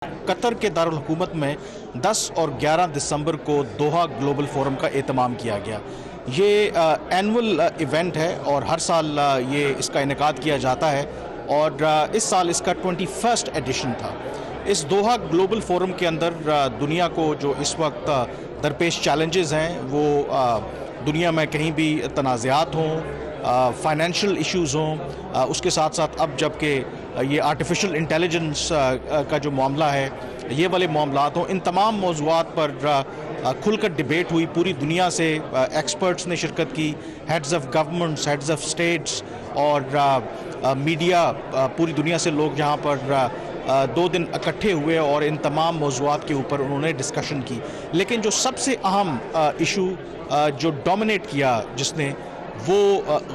Qatar के दारुल हुकूमत में 10 और 11 दिसंबर को दोहा ग्लोबल फोरम का एहतमाम किया गया। ये एनुअल इवेंट है और हर साल ये इसका इनेकाद किया जाता है और इस साल इसका 21st एडिशन था। इस दोहा ग्लोबल फोरम के अंदर दुनिया को जो इस वक्त दरपेश चैलेंजेस हैं वो दुनिया में कहीं भी तनाज़ात हों, फाइनेंशियल इश्यूज़ हों, उसके साथ साथ अब जबकि ये आर्टिफिशियल इंटेलिजेंस का जो मामला है, ये वाले मामलात हों, इन तमाम मौज़ूआत पर खुलकर डिबेट हुई। पूरी दुनिया से एक्सपर्ट्स ने शिरकत की, heads of governments, heads of states और मीडिया, पूरी दुनिया से लोग यहाँ पर 2 दिन इकट्ठे हुए और इन तमाम मौज़ूआत के ऊपर उन्होंने डिस्कशन की। लेकिन जो सबसे अहम इशू जो डोमिनेट किया जिसने, वो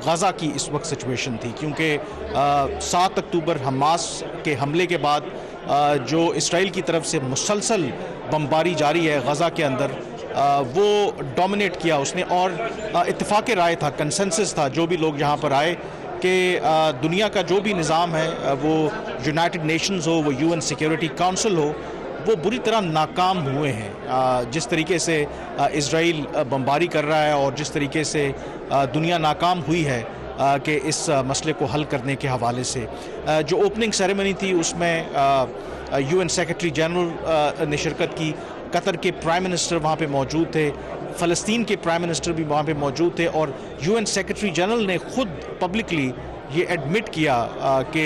गज़ा की इस वक्त सिचुएशन थी, क्योंकि 7 अक्टूबर हमास के हमले के बाद जो इसराइल की तरफ से मुसलसल बमबारी जारी है गज़ा के अंदर, वो डोमिनेट किया उसने। और इत्तेफाक राय था, कंसेंसस था, जो भी लोग यहाँ पर आए कि दुनिया का जो भी निज़ाम है, वो यूनाइटेड नेशंस हो, वो यूएन सिक्योरिटी काउंसिल हो, वो बुरी तरह नाकाम हुए हैं। जिस तरीके से इज़राइल बमबारी कर रहा है और जिस तरीके से दुनिया नाकाम हुई है कि इस मसले को हल करने के हवाले से। जो ओपनिंग सेरेमनी थी उसमें यूएन सेक्रेटरी जनरल ने शिरकत की, कतर के प्राइम मिनिस्टर वहाँ पे मौजूद थे, फ़लस्तीन के प्राइम मिनिस्टर भी वहाँ पे मौजूद थे और यूएन सेक्रेटरी जनरल ने ख़ुद पब्लिकली ये एडमिट किया कि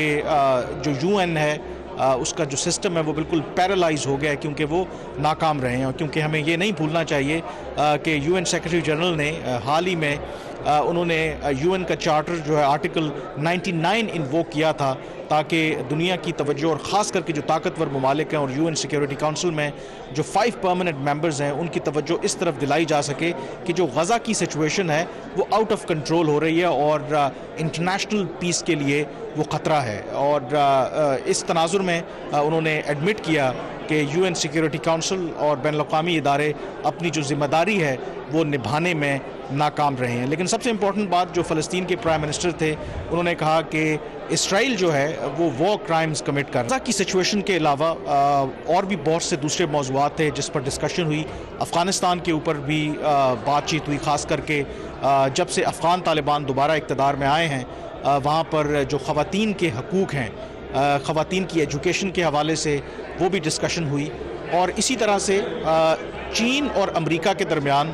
जो यूएन है उसका जो सिस्टम है वो बिल्कुल पैरालाइज हो गया है, क्योंकि वो नाकाम रहे हैं। और क्योंकि हमें ये नहीं भूलना चाहिए कि यूएन सेक्रेटरी जनरल ने हाल ही में उन्होंने यूएन का चार्टर जो है आर्टिकल 99 इन्वोक किया था, ताकि दुनिया की तवज्जो और ख़ास करके जो ताकतवर ममालिक हैं और यूएन सिक्योरिटी काउंसिल में जो 5 परमानेंट मेंबर्स हैं, उनकी तवज्जो इस तरफ दिलाई जा सके कि जो गज़ा की सिचुएशन है वो आउट ऑफ कंट्रोल हो रही है और इंटरनेशनल पीस के लिए वो ख़तरा है। और इस तनाजुर में उन्होंने एडमिट किया कि यूएन सिक्योरिटी काउंसिल और बैनुल-अक़वामी इदारे अपनी जो ज़िम्मेदारी है वो निभाने में नाकाम रहे हैं। लेकिन सबसे इम्पोर्टेंट बात, जो फ़लस्तीन के प्राइम मिनिस्टर थे, उन्होंने कहा कि इसराइल जो है वो वॉर क्राइम्स कमिट कर रहा है। की सिचुएशन के अलावा और भी बहुत से दूसरे मौज़ूआत थे जिस पर डिस्कशन हुई। अफ़गानिस्तान के ऊपर भी बातचीत हुई, ख़ास करके जब से अफ़गान तालिबान दोबारा इक़्तिदार में आए हैं, वहाँ पर जो ख़वातीन के हकूक़ हैं, ख़वातीन की एजुकेशन के हवाले से वो भी डिस्कशन हुई। और इसी तरह से चीन और अमेरिका के दरमियान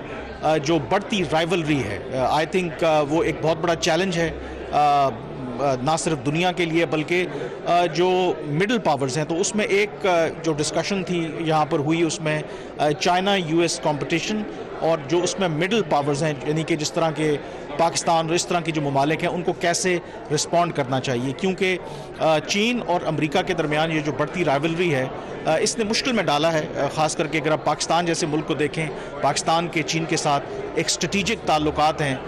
जो बढ़ती राइवलरी है, आई थिंक वो एक बहुत बड़ा चैलेंज है, ना सिर्फ दुनिया के लिए बल्कि जो मिडल पावर्स हैं। तो उसमें एक जो डिस्कशन थी यहाँ पर हुई, उसमें चाइना यूएस कंपटीशन और जो उसमें मिडल पावर्स हैं, यानी कि जिस तरह के पाकिस्तान और इस तरह के जो ममालिक हैं, उनको कैसे रिस्पॉन्ड करना चाहिए, क्योंकि चीन और अमेरिका के दरमियान ये जो बढ़ती राइवलरी है इसने मुश्किल में डाला है। ख़ास करके अगर आप पाकिस्तान जैसे मुल्क को देखें, पाकिस्तान के चीन के साथ एक स्ट्रेटिजिक ताल्लुकात हैं,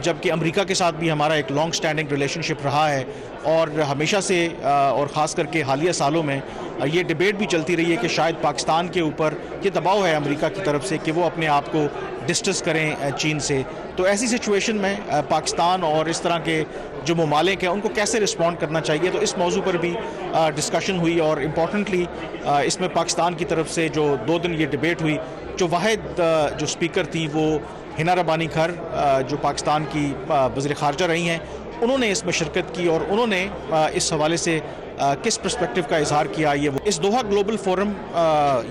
जबकि अमेरिका के साथ भी हमारा एक लॉन्ग स्टैंडिंग रिलेशनशिप रहा है। और हमेशा से और ख़ास करके हालिया सालों में ये डिबेट भी चलती रही है कि शायद पाकिस्तान के ऊपर ये दबाव है अमेरिका की तरफ से कि वो अपने आप को डिस्टेंस करें चीन से। तो ऐसी सिचुएशन में पाकिस्तान और इस तरह के जो ममालिक हैं उनको कैसे रिस्पॉन्ड करना चाहिए, तो इस मौजू पर भी डिस्कशन हुई। और इम्पॉर्टेंटली इसमें पाकिस्तान की तरफ से जो 2 दिन ये डिबेट हुई, जो वाहिद जो स्पीकर थी वो हिना रब्बानी खर, जो पाकिस्तान की वज़ीर ख़ारजा रही हैं, उन्होंने इसमें शिरकत की और उन्होंने इस हवाले से किस पर्सपेक्टिव का इजहार किया। ये वो इस दोहा ग्लोबल फोरम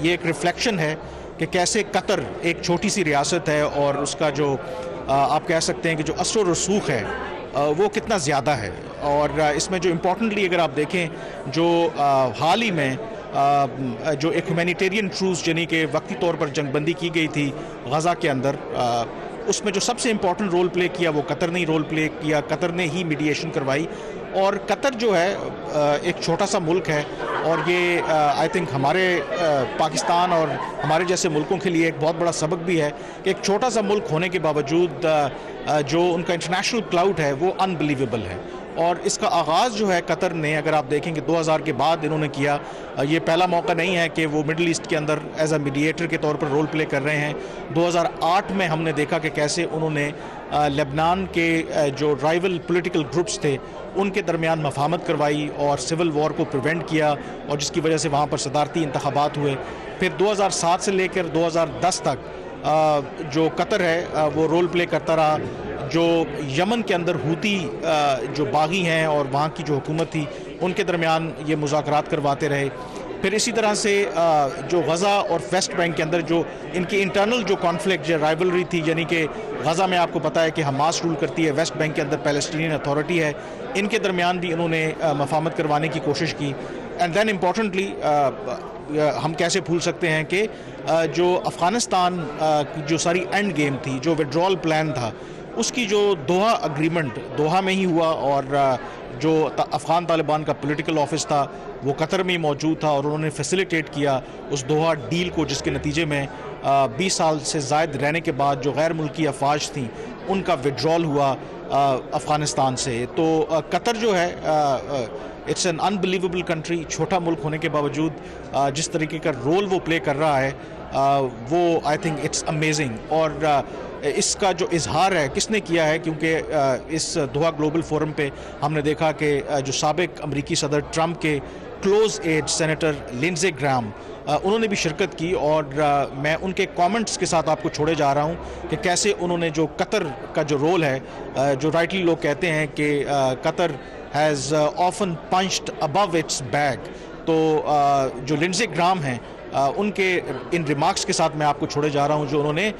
ये एक रिफ्लेक्शन है कि कैसे कतर एक छोटी सी रियासत है और उसका जो आप कह सकते हैं कि जो असर और रसूख है वो कितना ज़्यादा है। और इसमें जो इम्पोर्टेंटली अगर आप देखें, जो हाल ही में जो एक ह्यूमैनिटेरियन ट्रूस यानी कि वक्ती तौर पर जंगबंदी की गई थी गज़ा के अंदर, उसमें जो सबसे इम्पोर्टेंट रोल प्ले किया वो कतर ने रोल प्ले किया, कतर ने ही मीडिएशन करवाई। और कतर जो है एक छोटा सा मुल्क है और ये आई थिंक हमारे पाकिस्तान और हमारे जैसे मुल्कों के लिए एक बहुत बड़ा सबक भी है कि एक छोटा सा मुल्क होने के बावजूद जो उनका इंटरनेशनल क्लाउड है वो अनबिलीवेबल है। और इसका आगाज़ जो है कतर ने, अगर आप देखेंगे 2000 के बाद इन्होंने किया, ये पहला मौका नहीं है कि वो मिडल ईस्ट के अंदर एज अ मीडिएटर के तौर पर रोल प्ले कर रहे हैं। 2008 में हमने देखा कि कैसे उन्होंने लेबनान के जो राइवल पॉलिटिकल ग्रुप्स थे उनके दरमियान मफाहमत करवाई और सिविल वॉर को प्रिवेंट किया, और जिसकी वजह से वहाँ पर सदारती इंतखाबात हुए। फिर 2007 से लेकर 2010 तक जो कतर है वो रोल प्ले करता रहा। जो यमन के अंदर हूती जो बागी हैं और वहाँ की जो हुकूमत थी उनके दरमियान ये मुज़ाकरात करवाते रहे। फिर इसी तरह से जो गज़ा और वेस्ट बैंक के अंदर जो इनकी इंटरनल जो कॉन्फ्लिक्ट जो राइवलरी थी, यानी कि गज़ा में आपको पता है कि हमास रूल करती है, वेस्ट बैंक के अंदर पैलेस्टीनियन अथॉरिटी है, इनके दरमियान भी इन्होंने मफाहमत करवाने की कोशिश की। एंड देन इम्पॉर्टेंटली हम कैसे भूल सकते हैं कि जो अफ़गानिस्तान की जो सारी एंड गेम थी, जो विड्रॉल प्लान था, उसकी जो दोहा अग्रीमेंट दोहा में ही हुआ, और जो अफ़गान तालिबान का पॉलिटिकल ऑफिस था वो कतर में ही मौजूद था, और उन्होंने फैसिलिटेट किया उस दोहा डील को, जिसके नतीजे में 20 साल से ज़ायद रहने के बाद जो गैर मुल्की अफवाज थी उनका विड्रॉल हुआ अफ़गानिस्तान से। तो कतर जो है इट्स एन अनबिलीवेबल कंट्री, छोटा मुल्क होने के बावजूद जिस तरीके का रोल वो प्ले कर रहा है वो आई थिंक इट्स अमेजिंग। और इसका जो इजहार है किसने किया है, क्योंकि इस दोहा ग्लोबल फोरम पे हमने देखा कि जो साबिक अमरीकी सदर ट्रंप के close aide senator Lindsey Graham उन्होंने भी शिरकत की, और मैं उनके कमेंट्स के साथ आपको छोड़े जा रहा हूँ कि कैसे उन्होंने जो कतर का जो रोल है, जो राइटली लोग कहते हैं कि Qatar has often punched above it's bag, तो जो लिंडसे ग्राहम हैं उनके इन रिमार्क्स के साथ मैं आपको छोड़े जा रहा हूँ, जो उन्होंने